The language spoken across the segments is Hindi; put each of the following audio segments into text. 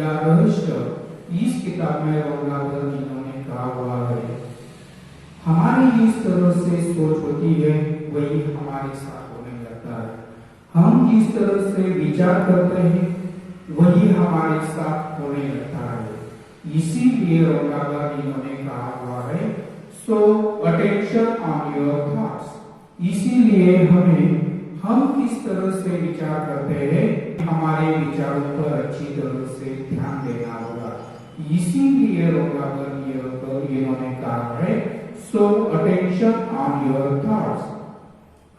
या रहस्य इस किताब में रौलाकर इन्होंने कहा हुआ है। हमारी जिस तरह से सोच होती है वही हमारे साथ होने लगता है। हम जिस तरह से विचार करते हैं वही हमारे साथ होने लगता है। इसीलिए रौलाकर इन्होंने कहा हुआ है सो अटेंशन ऑन योर थॉट्स। इसीलिए हम किस तरह से विचार करते हैं हमारे विचारों पर अच्छी तरह से ध्यान देना होगा। इसीलिए रौलाकर इन्होंने कहा है सो अटेंशन ऑन योर थॉट्स।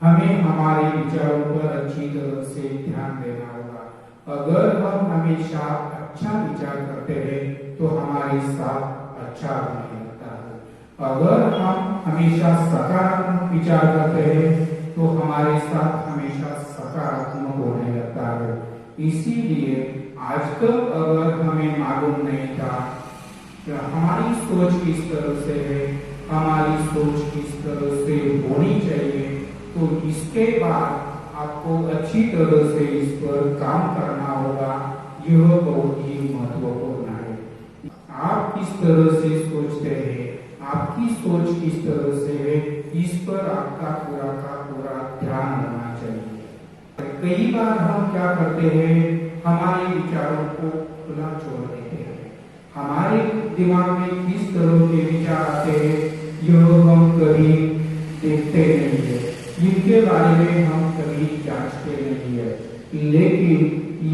हमें हमारे विचारों पर अच्छी तरह से ध्यान देना होगा। अगर हम हमेशा अच्छा विचार करते हैं तो हमारे साथ अच्छा होने लगता है। अगर हम हमेशा सकारात्मक विचार करते हैं तो हमारे साथ हमेशा सकारात्मक होने लगता है। इसीलिए आज तक अगर हमें मालूम नहीं था कि हमारी सोच किस तरह से है, हमारी सोच किस तरह से होनी चाहिए, तो इसके बाद आपको अच्छी तरह से इस पर काम करना होगा। यह बहुत ही महत्वपूर्ण है। आप किस तरह से सोचते हैं, आपकी सोच किस तरह से है, इस पर आपका पूरा का पूरा ध्यान होना चाहिए। कई बार हम क्या करते हैं, हमारे विचारों को खुला छोड़ देते हैं। हमारे दिमाग में किस तरह के विचार आते हैं यह हम कभी देखते नहीं है, इनके बारे में हम कभी जांचते नहीं है। लेकिन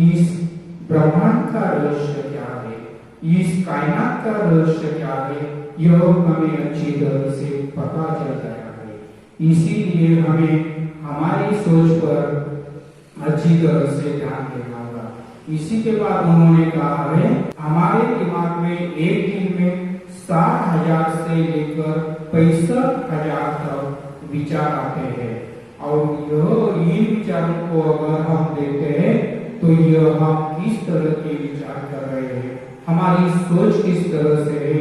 इस ब्रह्मांड का रहस्य क्या है, इस कायनात का रहस्य क्या है, यह हमें अच्छी तरह से पता चल गया है। इसीलिए हमें हमारी सोच पर अच्छी तरह से ध्यान देना होगा। इसी के बाद उन्होंने कहा है हमारे दिमाग में एक दिन में 60,000 से लेकर 65,000 तक विचार आते हैं। और इन विचारों को अगर हम देखते हैं तो यह हम किस तरह के विचार कर रहे हैं, हमारी सोच किस तरह से है,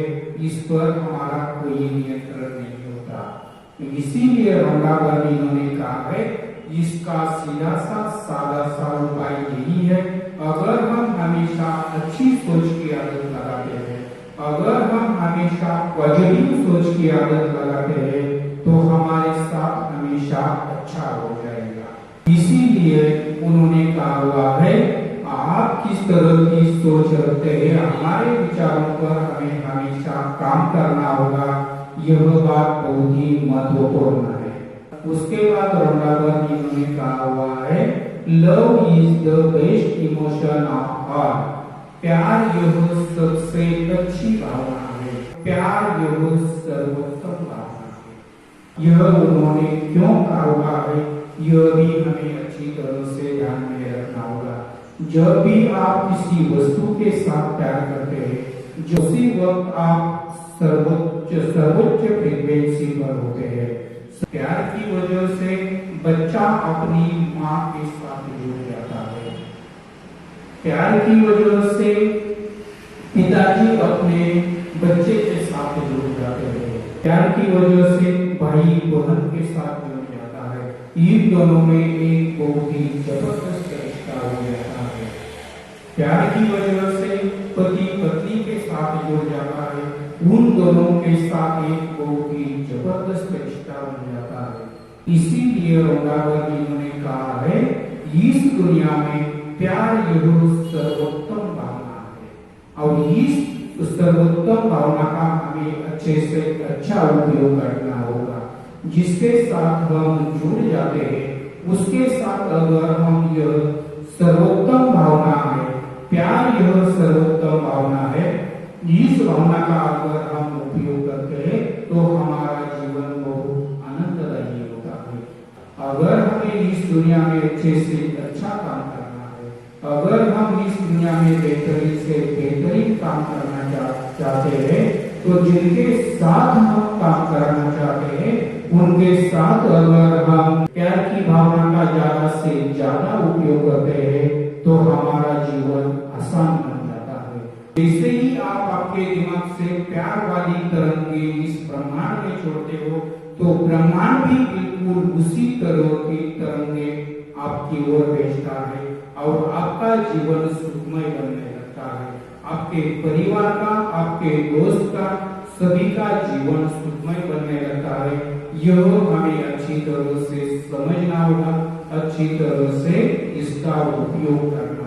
इस पर हमारा कोई नियंत्रण नहीं होता। इसीलिए रौलाकर इन्होंने कहा है इसका सीधा सा सादा सा उपाय यही है। अगर हम हमेशा अच्छी सोच की आदत लगाते हैं, अगर हम हमेशा पॉजिटिव सोच की आदत लगाते हैं तो हमारे साथ हमेशा अच्छा हो जाएगा। इसीलिए उन्होंने कहा हुआ है आप किस तरह की सोच रखते हैं, हमारे विचारों पर हमें हमेशा काम करना होगा। यह बात बहुत ही महत्वपूर्ण है। उसके बाद रौलाकर इन्होंने कहा हुआ है love is the best emotion of all. प्यार यह सबसे अच्छी भावना है, प्यार यह सर्वोत्तम भावना है। यह उन्होंने क्यों कहा हुआ है यह भी हमें अच्छी तरह से ध्यान में रखना होगा। जब भी आप किसी वस्तु के साथ प्यार करते हैं, जो उसी वक्त आप सर्वोच्च फ्रीक्वेंसी पर होते हैं। प्यार की वजह से बच्चा अपनी माँ के साथ जुड़ जाता है। प्यार की वजह से पिताजी अपने बच्चे के साथ जुड़ जाते हैं। प्यार की वजह से भाई बहन के साथ जुड़ जाता है। इन दोनों में एक बहुत ही जबरदस्त रिश्ता हो जाता है। प्यार की वजह से पति पत्नी के साथ जुड़ जाता है। उन दोनों के साथ एक बहुत ही जबरदस्त रिश्ता बन जाता है। इसीलिए रौलाकर इन्होंने कहा है इस दुनिया में प्यार यह सर्वोत्तम भावना है और इस सर्वोत्तम भावना का हमें अच्छे से अच्छा उपयोग करना होगा। जिसके साथ हम जुड़ जाते हैं उसके साथ अगर हम यह सर्वोत्तम भावना है, प्यार यह सर्वोत्तम भावना है, इस भावना का अगर हम उपयोग करते हैं तो हमारा जीवन बहुत आनंददायी होता है। अगर हमें इस दुनिया में अच्छे से अच्छा काम करना है, अगर हम इस दुनिया में बेहतरीन से बेहतरीन काम करना चाहते हैं तो जिनके साथ हम काम करना चाहते हैं उनके साथ अगर हम प्यार की भावना का ज्यादा से ज्यादा उपयोग करते हैं तो हमारा जीवन आसान बन जाता है। जैसे ही आप आपके दिमाग से प्यार वाली तरंगे इस ब्रह्मांड में छोड़ते हो तो ब्रह्मांड भी बिल्कुल उसी तरह की तरंगे आपकी ओर भेजता है और आपका जीवन सुखमय बनने लगता है। आपके परिवार का, आपके दोस्त का, सभी का जीवन सुखमय बनने लगता है। यह हमें अच्छी तरह से समझना होगा, अच्छी तरह से इसका उपयोग करना